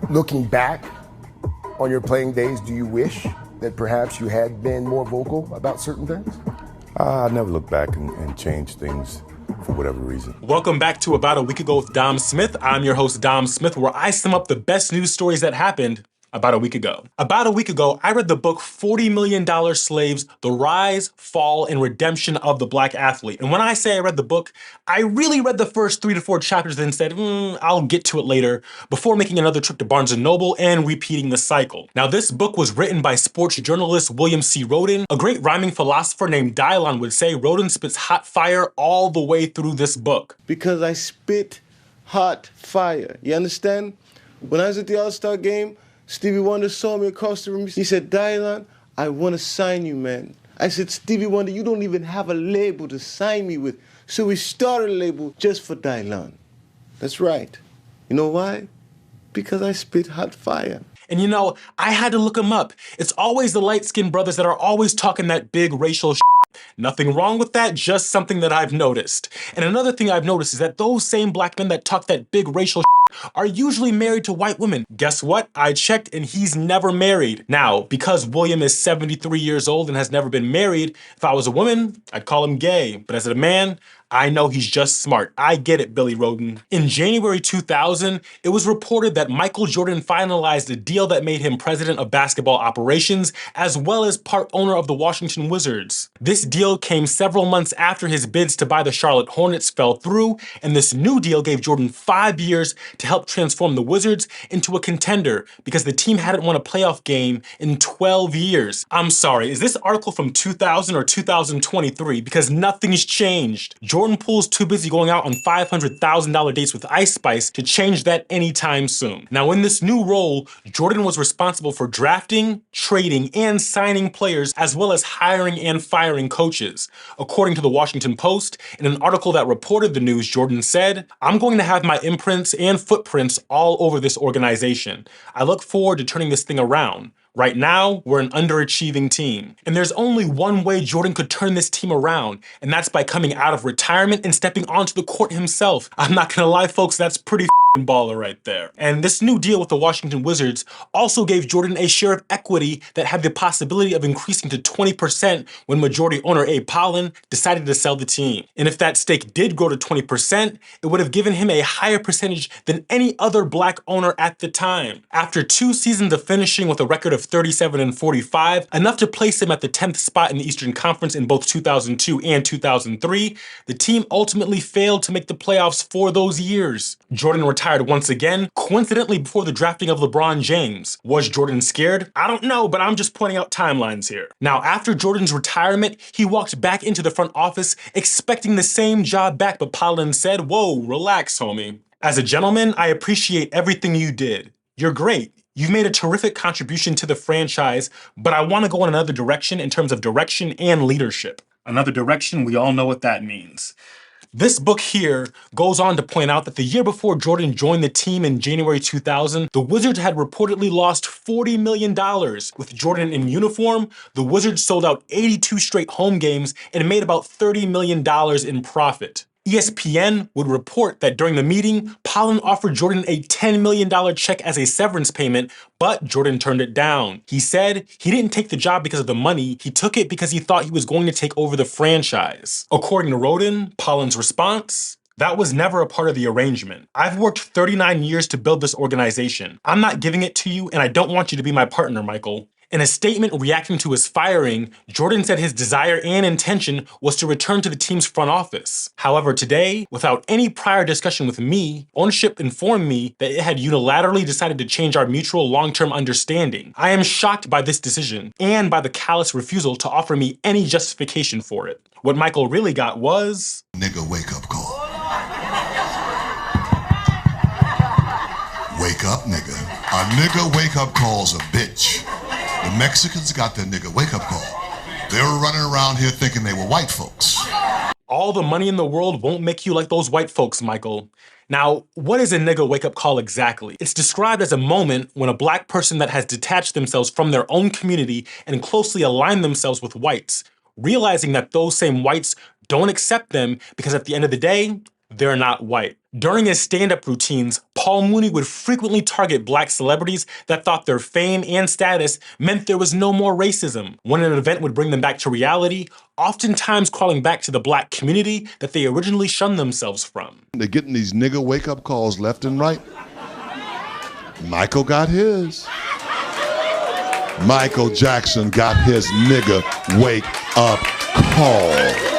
Looking back on your playing days, do you wish that perhaps you had been more vocal about certain things? I never look back and change things for whatever reason. Welcome back to About a Week Ago with Dom Smith. I'm your host, Dom Smith, where I sum up the best news stories that happened about a week ago. About a week ago, I read the book $40 Million Slaves, The Rise, Fall, and Redemption of the Black Athlete. And when I say I read the book, I really read the first 3 to 4 chapters and said, I'll get to it later, before making another trip to Barnes & Noble and repeating the cycle. Now, this book was written by sports journalist William C. Rhoden. A great rhyming philosopher named Dylon would say Rhoden spits hot fire all the way through this book. Because I spit hot fire. You understand? When I was at the All-Star game, Stevie Wonder saw me across the room. He said, Dylon, I want to sign you, man. I said, Stevie Wonder, you don't even have a label to sign me with. So we started a label just for Dylon. That's right. You know why? Because I spit hot fire. And you know, I had to look him up. It's always the light-skinned brothers that are always talking that big racial shit. Nothing wrong with that, just something that I've noticed. And another thing I've noticed is that those same black men that talk that big racial shit are usually married to white women. Guess what? I checked and he's never married. Now, because William is 73 years old and has never been married, if I was a woman, I'd call him gay. But as a man, I know he's just smart. I get it, Billy Rhoden. In January 2000, it was reported that Michael Jordan finalized a deal that made him president of basketball operations, as well as part owner of the Washington Wizards. This deal came several months after his bids to buy the Charlotte Hornets fell through, and this new deal gave Jordan 5 years to help transform the Wizards into a contender, because the team hadn't won a playoff game in 12 years. I'm sorry, is this article from 2000 or 2023? Because nothing's changed. Jordan Poole's too busy going out on $500,000 dates with Ice Spice to change that anytime soon. Now, in this new role, Jordan was responsible for drafting, trading, and signing players, as well as hiring and firing coaches. According to the Washington Post, in an article that reported the news, Jordan said, "I'm going to have my imprints and footprints all over this organization. I look forward to turning this thing around. Right now, we're an underachieving team." And there's only one way Jordan could turn this team around, and that's by coming out of retirement and stepping onto the court himself. I'm not gonna lie, folks, that's pretty baller right there. And this new deal with the Washington Wizards also gave Jordan a share of equity that had the possibility of increasing to 20% when majority owner Abe Pollan decided to sell the team. And if that stake did grow to 20%, it would have given him a higher percentage than any other black owner at the time. After 2 seasons of finishing with a record of 37-45, enough to place him at the 10th spot in the Eastern Conference in both 2002 and 2003, the team ultimately failed to make the playoffs for those years. Jordan retired once again, coincidentally before the drafting of LeBron James. Was Jordan scared? I don't know, but I'm just pointing out timelines here. Now, after Jordan's retirement, he walked back into the front office expecting the same job back, but Pollan said, "Whoa, relax, homie. As a gentleman, I appreciate everything you did. You're great. You've made a terrific contribution to the franchise, but I want to go in another direction in terms of direction and leadership." Another direction, we all know what that means. This book here goes on to point out that the year before Jordan joined the team in January 2000, the Wizards had reportedly lost $40 million. With Jordan in uniform, the Wizards sold out 82 straight home games and made about $30 million in profit. ESPN would report that during the meeting, Pollan offered Jordan a $10 million check as a severance payment, but Jordan turned it down. He said he didn't take the job because of the money, he took it because he thought he was going to take over the franchise. According to Rhoden, Pollan's response: "That was never a part of the arrangement. I've worked 39 years to build this organization. I'm not giving it to you, and I don't want you to be my partner, Michael." In a statement reacting to his firing, Jordan said his desire and intention was to return to the team's front office. However, today, without any prior discussion with me, ownership informed me that it had unilaterally decided to change our mutual long-term understanding. I am shocked by this decision and by the callous refusal to offer me any justification for it. What Michael really got was... Nigga wake up call. Wake up, nigga. A nigga wake up call's a bitch. The Mexicans got their nigga wake up call. They were running around here thinking they were white folks. All the money in the world won't make you like those white folks, Michael. Now, what is a nigga wake-up call exactly? It's described as a moment when a black person that has detached themselves from their own community and closely aligned themselves with whites, realizing that those same whites don't accept them because at the end of the day, they're not white. During his stand-up routines, Paul Mooney would frequently target black celebrities that thought their fame and status meant there was no more racism. When an event would bring them back to reality, oftentimes calling back to the black community that they originally shunned themselves from. They're getting these nigga wake-up calls left and right. Michael got his. Michael Jackson got his nigga wake-up call.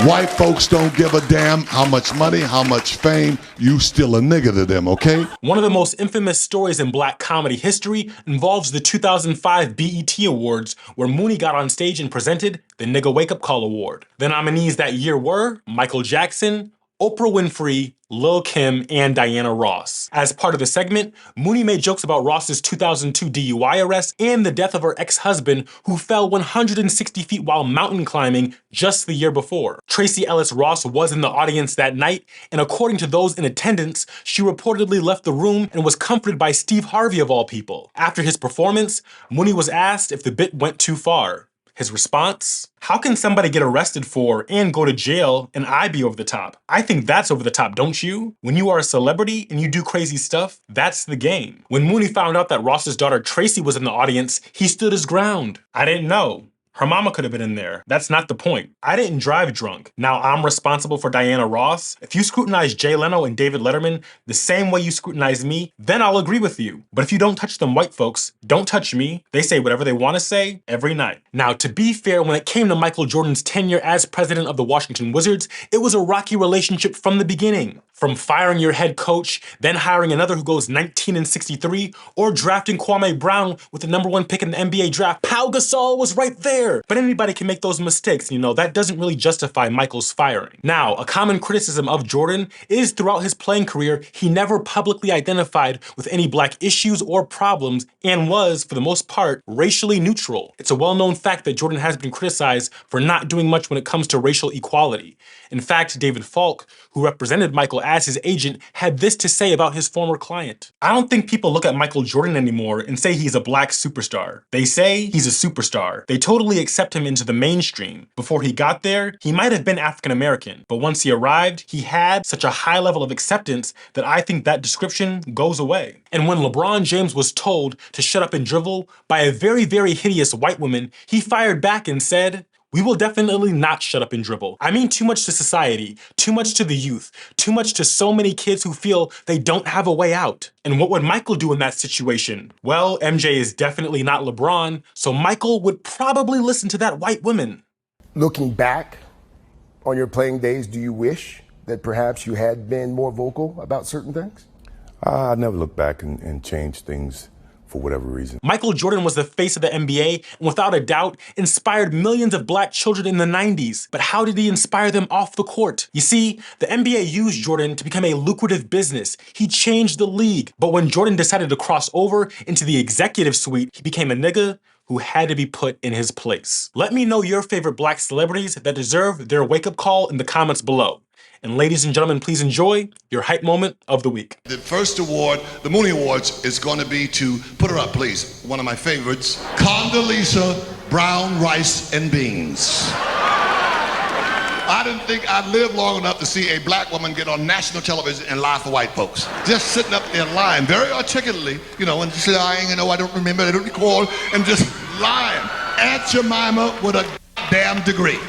White folks don't give a damn how much money, how much fame, you still a nigga to them, okay? One of the most infamous stories in black comedy history involves the 2005 BET Awards, where Mooney got on stage and presented the Nigga Wake Up Call Award. The nominees that year were Michael Jackson, Oprah Winfrey, Lil' Kim, and Diana Ross. As part of the segment, Mooney made jokes about Ross's 2002 DUI arrest and the death of her ex-husband, who fell 160 feet while mountain climbing just the year before. Tracee Ellis Ross was in the audience that night, and according to those in attendance, she reportedly left the room and was comforted by Steve Harvey of all people. After his performance, Mooney was asked if the bit went too far. His response? How can somebody get arrested for and go to jail and I be over the top? I think that's over the top, don't you? When you are a celebrity and you do crazy stuff, that's the game. When Mooney found out that Ross's daughter Tracy was in the audience, he stood his ground. I didn't know. Her mama could have been in there. That's not the point. I didn't drive drunk. Now I'm responsible for Diana Ross. If you scrutinize Jay Leno and David Letterman the same way you scrutinize me, then I'll agree with you. But if you don't touch them white folks, don't touch me. They say whatever they want to say every night. Now, to be fair, when it came to Michael Jordan's tenure as president of the Washington Wizards, it was a rocky relationship from the beginning. From firing your head coach, then hiring another who goes 19-63, or drafting Kwame Brown with the #1 pick in the NBA draft, Pau Gasol was right there. But anybody can make those mistakes, that doesn't really justify Michael's firing. Now, a common criticism of Jordan is throughout his playing career, he never publicly identified with any black issues or problems and was, for the most part, racially neutral. It's a well-known fact that Jordan has been criticized for not doing much when it comes to racial equality. In fact, David Falk, who represented Michael as his agent, had this to say about his former client. I don't think people look at Michael Jordan anymore and say he's a black superstar. They say he's a superstar. They totally accept him into the mainstream. Before he got there, he might have been African American, but once he arrived, he had such a high level of acceptance that I think that description goes away. And when LeBron James was told to shut up and dribble by a very, very hideous white woman, he fired back and said, "We will definitely not shut up and dribble. I mean too much to society, too much to the youth, too much to so many kids who feel they don't have a way out." And what would Michael do in that situation? Well, MJ is definitely not LeBron, so Michael would probably listen to that white woman. Looking back on your playing days, do you wish that perhaps you had been more vocal about certain things? I never look back and change things for whatever reason. Michael Jordan was the face of the NBA and without a doubt inspired millions of black children in the 90s. But how did he inspire them off the court? You see, the NBA used Jordan to become a lucrative business. He changed the league. But when Jordan decided to cross over into the executive suite, he became a nigga who had to be put in his place. Let me know your favorite black celebrities that deserve their wake-up call in the comments below. And ladies and gentlemen, please enjoy your hype moment of the week. The first award, the Mooney Awards, is going to be to, put her up please, one of my favorites, Condoleezza Brown Rice and Beans. I didn't think I'd live long enough to see a black woman get on national television and lie for white folks. Just sitting up there lying very articulately, and just lying, I don't remember, I don't recall, and just lying. Aunt Jemima with a damn degree.